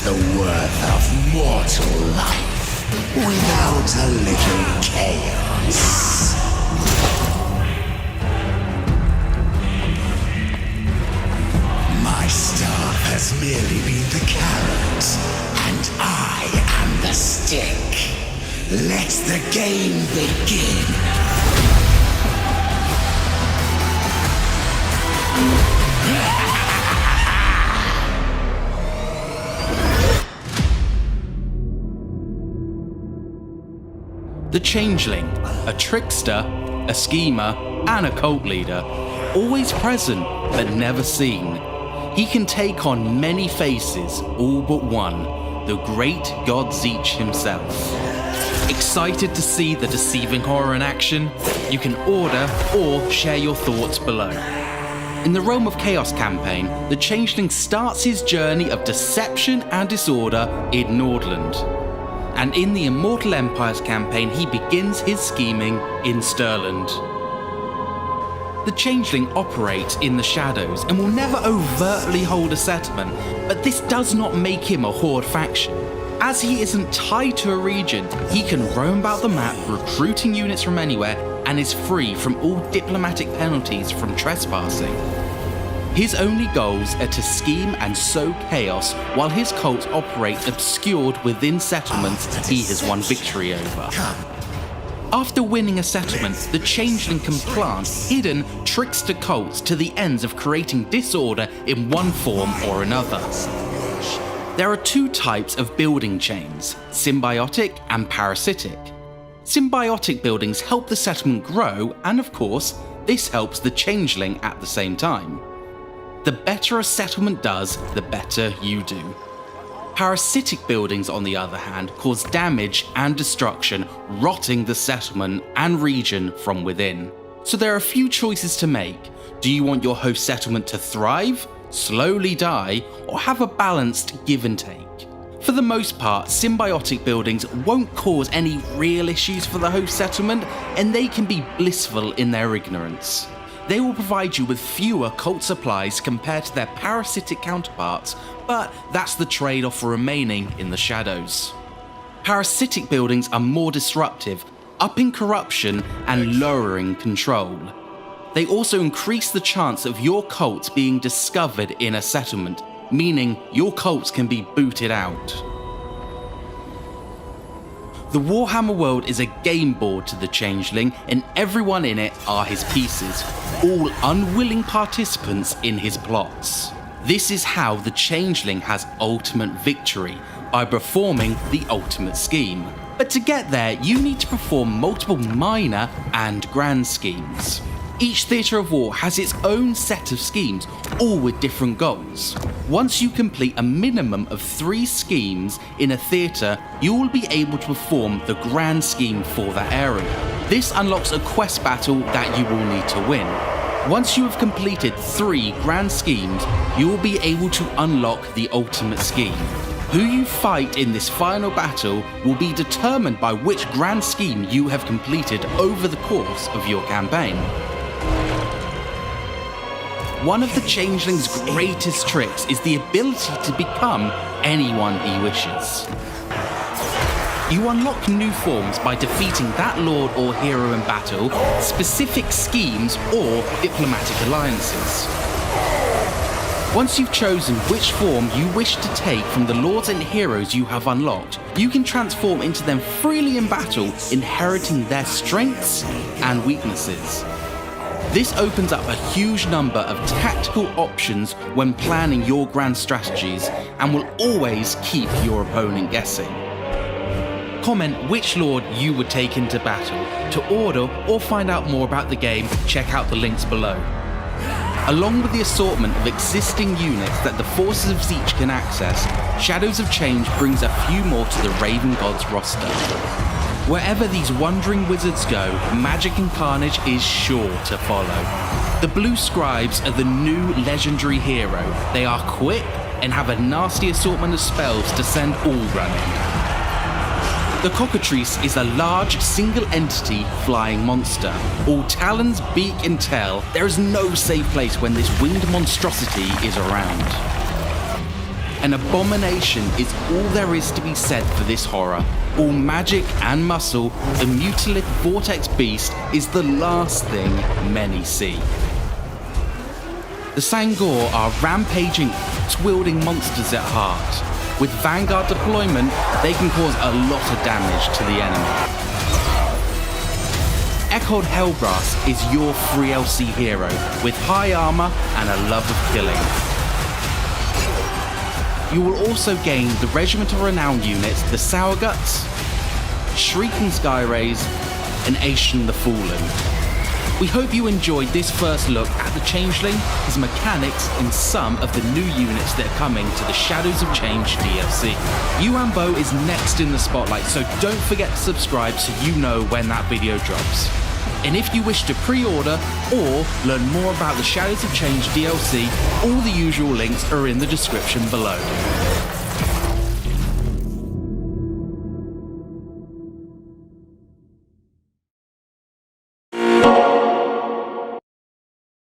the worth of mortal life without a little chaos? My staff has merely been the carrot, and I am the stick. Let the game begin. The Changeling, a trickster, a schemer, and a cult leader, always present but never seen. He can take on many faces, all but one, the great god DEIXE himself. Excited to see the deceiving horror in action? You can order or share your thoughts below. In the Realm of Chaos campaign, the Changeling starts his journey of deception and disorder in Nordland. And in the Immortal Empires campaign, he begins his scheming in Stirland. The Changeling operates in the shadows and will never overtly hold a settlement, but this does not make him a horde faction. As he isn't tied to a region, he can roam about the map recruiting units from anywhere and is free from all diplomatic penalties from trespassing. His only goals are to scheme and sow chaos while his cults operate obscured within settlements he has won victory over. After winning a settlement, the Changeling can plant hidden trickster cults to the ends of creating disorder in one form or another. There are two types of building chains, symbiotic and parasitic. Symbiotic buildings help the settlement grow, and of course, this helps the Changeling at the same time. The better a settlement does, the better you do. Parasitic buildings, on the other hand, cause damage and destruction, rotting the settlement and region from within. So there are a few choices to make. Do you want your host settlement to thrive, slowly die, or have a balanced give and take? For the most part, symbiotic buildings won't cause any real issues for the host settlement, and they can be blissful in their ignorance. They will provide you with fewer cult supplies compared to their parasitic counterparts, but that's the trade-off for remaining in the shadows. Parasitic buildings are more disruptive, upping corruption and lowering control. They also increase the chance of your cults being discovered in a settlement, meaning your cults can be booted out. The Warhammer world is a game board to the Changeling, and everyone in it are his pieces, all unwilling participants in his plots. This is how the Changeling has ultimate victory, by performing the ultimate scheme. But to get there, you need to perform multiple minor and grand schemes. Each theatre of war has its own set of schemes, all with different goals. Once you complete a minimum of 3 schemes in a theatre, you will be able to perform the grand scheme for that area. This unlocks a quest battle that you will need to win. Once you have completed 3 grand schemes, you will be able to unlock the ultimate scheme. Who you fight in this final battle will be determined by which grand scheme you have completed over the course of your campaign. One of the Changeling's greatest tricks is the ability to become anyone he wishes. You unlock new forms by defeating that lord or hero in battle, specific schemes, or diplomatic alliances. Once you've chosen which form you wish to take from the lords and heroes you have unlocked, you can transform into them freely in battle, inheriting their strengths and weaknesses. This opens up a huge number of tactical options when planning your grand strategies, and will always keep your opponent guessing. Comment which lord you would take into battle. To order or find out more about the game, check out the links below. Along with the assortment of existing units that the forces of DEIXE can access, Shadows of Change brings a few more to the Raven Gods roster. Wherever these wandering wizards go, magic and carnage is sure to follow. The Blue Scribes are the new legendary hero. They are quick and have a nasty assortment of spells to send all running. The Cockatrice is a large, single-entity flying monster. All talons, beak and tail, there is no safe place when this winged monstrosity is around. An abomination is all there is to be said for this horror. All magic and muscle, the mutilith vortex beast is the last thing many see. The Sangor are rampaging, wielding monsters at heart. With Vanguard deployment, they can cause a lot of damage to the enemy. Echoed Hellbrass is your free LC hero, with high armor and a love of killing. You will also gain the Regiment of Renown units, the Sourguts, Shrieking Skyrays, and Aishan the Fallen. We hope you enjoyed this first look at the Changeling, his mechanics, and some of the new units that are coming to the Shadows of Change DLC. Yuanbo is next in the spotlight, so don't forget to subscribe so you know when that video drops. And if you wish to pre-order or learn more about the Shadows of Change DLC, all the usual links are in the description below.